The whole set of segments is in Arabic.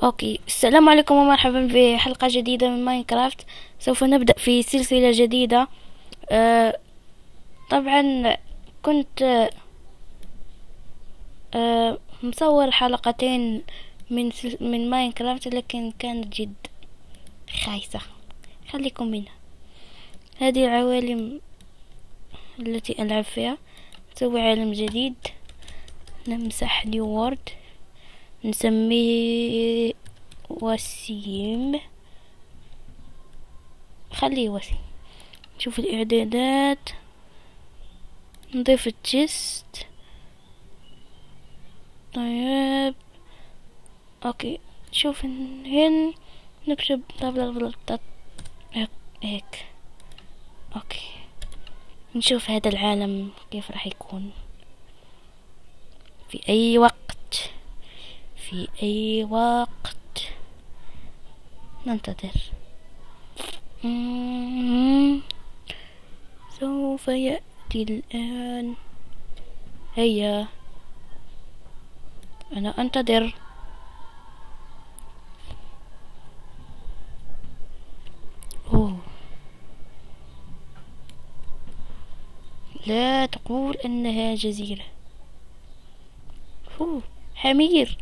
اوكي، السلام عليكم ومرحبا في حلقة جديدة من ماينكرافت. سوف نبدأ في سلسلة جديدة. آه طبعا كنت مصور حلقتين من ماينكرافت، لكن كانت جد خايسة. خليكم منها. هذه العوالم التي ألعب فيها. نسوي عالم جديد، نمسح نيو وورد، نسميه وسيم. خليه وسيم. نشوف الإعدادات، نضيف التشيست. طيب اوكي، شوف هن نكتب هيك. اوكي، نشوف هذا العالم كيف راح يكون في اي وقت. في اي وقت ننتظر. سوف يأتي الآن. هيا، أنا أنتظر. أوه. لا تقول أنها جزيرة. أوه. حمير.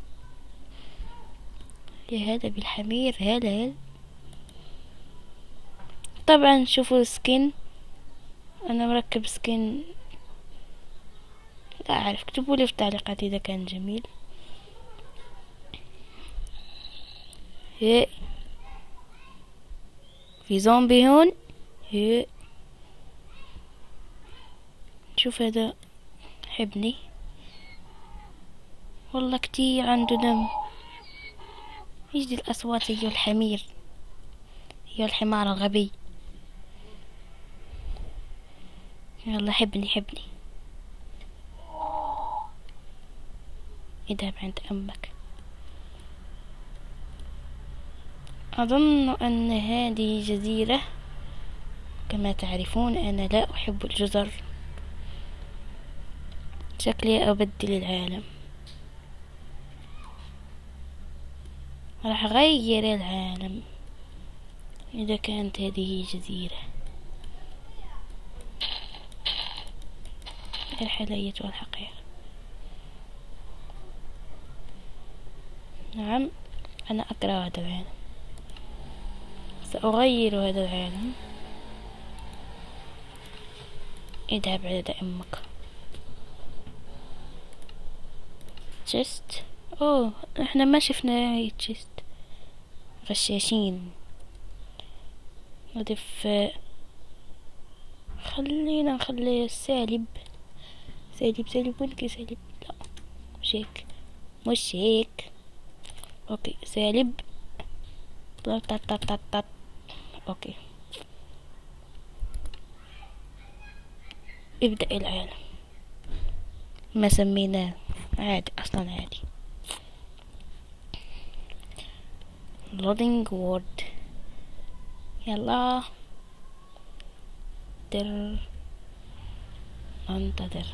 يا هذا بالحمير، هلا. طبعا شوفوا السكين، أنا مركب سكين. لا أعرف، اكتبوا لي في التعليقات إذا كان جميل. هي في زومبي هون. هي شوف هذا حبني، والله كتير عنده دم. ايش دي الأصوات؟ أيها الحمير، أيها الحمار الغبي. يلا حبني حبني. اذهب عند أمك. أظن أن هذه جزيرة. كما تعرفون أنا لا أحب الجزر. شكلي أبدل العالم. راح أغير العالم إذا كانت هذه جزيرة. الحلية والحقير. نعم، أنا أكره هذا العالم. سأغير هذا العالم. اذهب عند أمك. تشيست. اوه، احنا ما شفنا هاي تشيست. غشاشين. نضيف. خلينا نخلي سالب. سالب وينك سالب؟ لا، مش هيك، مش هيك. اوكي، سالب. طط. اوكي، ابدأ العالم. ما سميناه عادي، اصلا عادي. لودينج وورد. يلا ننتظر.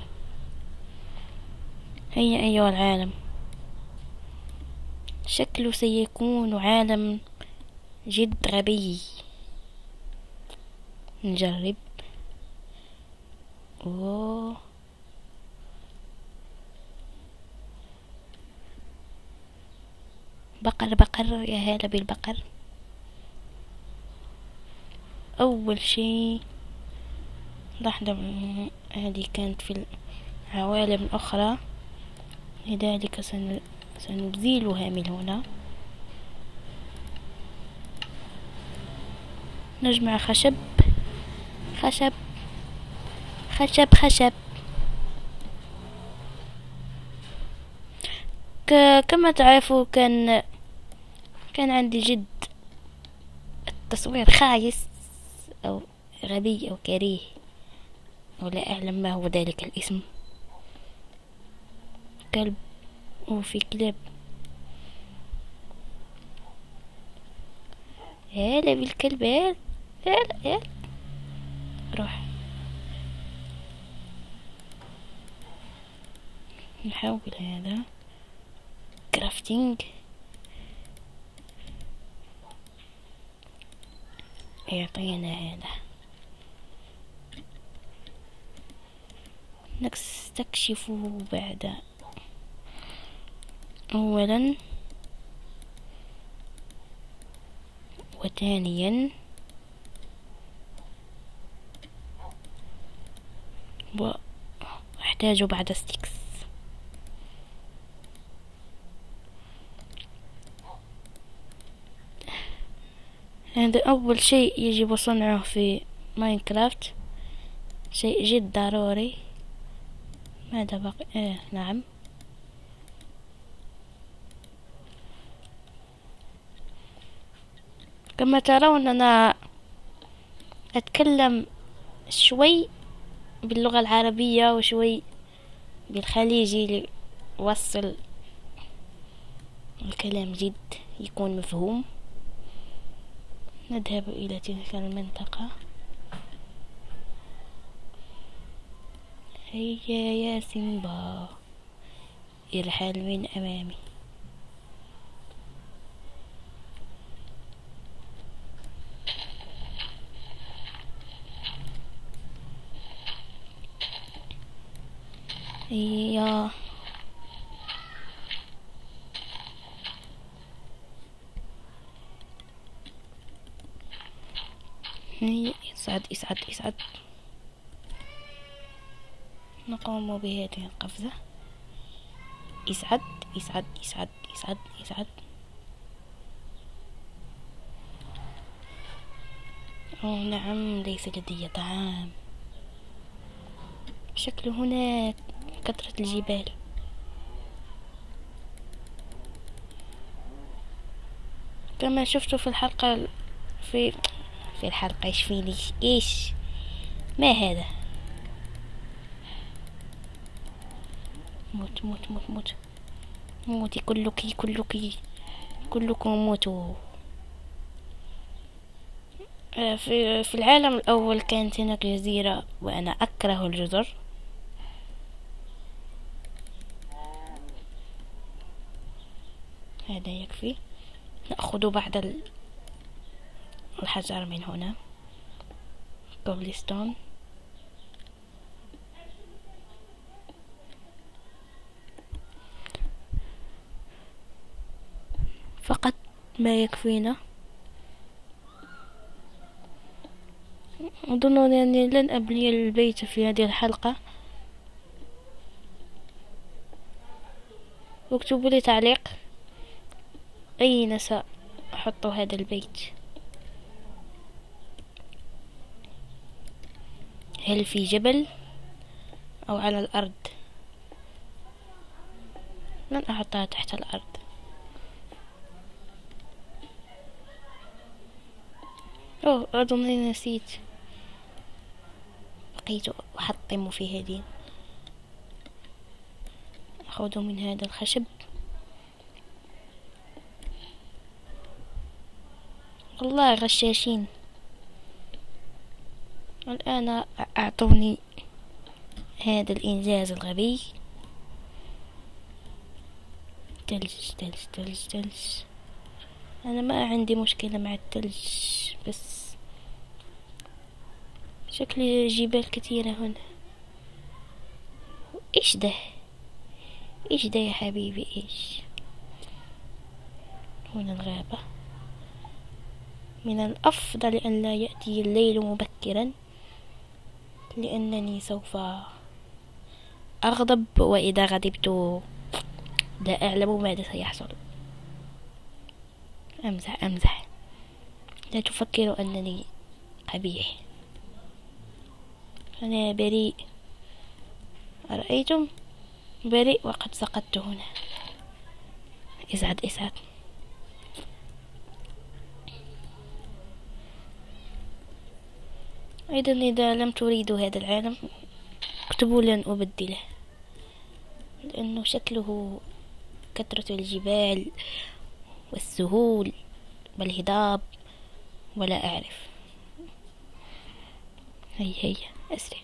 هيا أيها العالم، شكله سيكون عالم جد غبي. نجرب. أوه. بقر يا هلا بالبقر. أول شيء لحظة، هذه كانت في العوالم الأخرى، لذلك سنزيلها من هنا. نجمع خشب. خشب خشب خشب. كما تعرفوا، كان عندي جد التصوير خايس أو غبي أو كريه، أو لا أعلم ما هو ذلك الاسم. كلب، وفي كلاب. هلا بالكلب. هلا. روح. نحول هذا كرافتينج. يعطينا هذا. نستكشف بعد. أولا وثانيا وأحتاج بعد ستيكس. هذا أول شيء يجب صنعه في ماينكرافت، شيء جد ضروري. ماذا بقي؟ نعم. كما ترون أنا أتكلم شوي باللغة العربية وشوي بالخليجي لوصل الكلام جد يكون مفهوم. نذهب إلى تلك المنطقة. هيا يا سيمبا، ارحل من أمامي. هيا. اسعد اسعد اسعد. نقوم بهذه القفزة. اسعد اسعد اسعد اسعد اسعد. أوه نعم، ليس لدي طعام. شكل هناك كثرة الجبال. كما شفت في الحلقة في الحلقة ايش ما هذا؟ موت موت موت موت موتي كلكم موتوا. في العالم الأول كانت هناك جزيرة وأنا أكره الجزر. هذا يكفي. نأخذ بعض الحجر من هنا. كوبلستون. فقط ما يكفينا. أظن أنني لن أبني البيت في هذه الحلقة. اكتبوا لي تعليق أين سأحط هذا البيت. هل في جبل أو على الأرض؟ لن أحطها تحت الأرض. أوه أظنني نسيت. بقيت أحطم في هذه. أخذ من هذا الخشب. والله غشاشين. الآن أعطوني هذا الإنجاز الغبي. تلج تلج تلج تلج. أنا ما عندي مشكلة مع التلج، بس شكل جبال كثيرة هنا. إيش ده يا حبيبي؟ إيش هنا؟ الغابة. من الأفضل أن لا يأتي الليل مبكرا، لأنني سوف أغضب، وإذا غضبت لا أعلم ماذا سيحصل. أمزح. لا تفكر أنني قبيح. أنا بريء. أرأيتم؟ بريء وقد سقطت هنا. اسعد. أيضا إذا لم تريدوا هذا العالم اكتبوا لن أبدله، لأنه شكله كثرة الجبال والسهول والهضاب ولا أعرف. هيا أسرع.